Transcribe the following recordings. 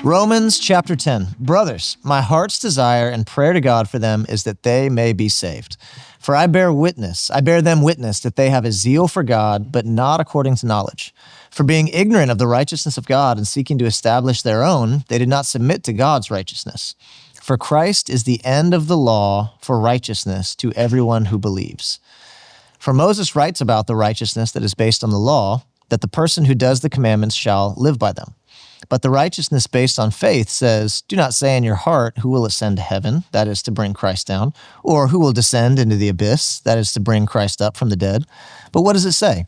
Romans chapter 10. Brothers, my heart's desire and prayer to God for them is that they may be saved. For I bear them witness that they have a zeal for God, but not according to knowledge. For being ignorant of the righteousness of God and seeking to establish their own, they did not submit to God's righteousness. For Christ is the end of the law for righteousness to everyone who believes. For Moses writes about the righteousness that is based on the law, that the person who does the commandments shall live by them. But the righteousness based on faith says, do not say in your heart, who will ascend to heaven, that is to bring Christ down, or who will descend into the abyss, that is to bring Christ up from the dead. But what does it say?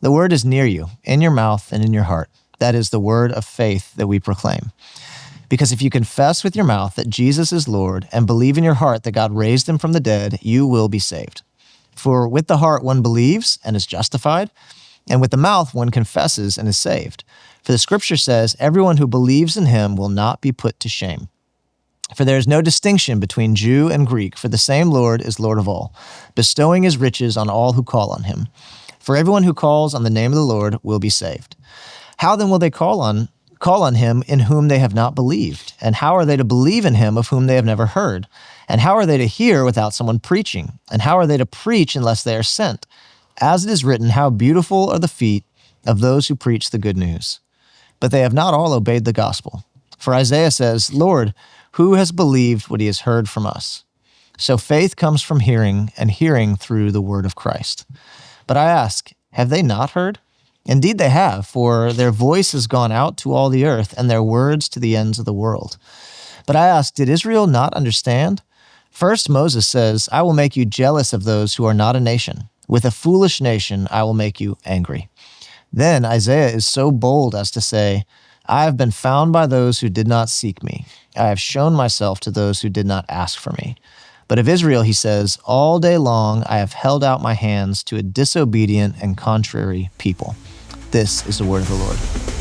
The word is near you, in your mouth and in your heart. That is the word of faith that we proclaim. Because if you confess with your mouth that Jesus is Lord and believe in your heart that God raised him from the dead, you will be saved. For with the heart one believes and is justified, and with the mouth one confesses and is saved. For the scripture says, everyone who believes in him will not be put to shame. For there is no distinction between Jew and Greek, for the same Lord is Lord of all, bestowing his riches on all who call on him. For everyone who calls on the name of the Lord will be saved. How then will they call on him in whom they have not believed? And how are they to believe in him of whom they have never heard? And how are they to hear without someone preaching? And how are they to preach unless they are sent? As it is written, how beautiful are the feet of those who preach the good news. But they have not all obeyed the gospel. For Isaiah says, Lord, who has believed what he has heard from us? So faith comes from hearing, and hearing through the word of Christ. But I ask, have they not heard? Indeed they have, for their voice has gone out to all the earth, and their words to the ends of the world. But I ask, did Israel not understand? First Moses says, I will make you jealous of those who are not a nation. With a foolish nation I will make you angry. Then Isaiah is so bold as to say, I have been found by those who did not seek me. I have shown myself to those who did not ask for me. But of Israel, he says, all day long I have held out my hands to a disobedient and contrary people. This is the word of the Lord.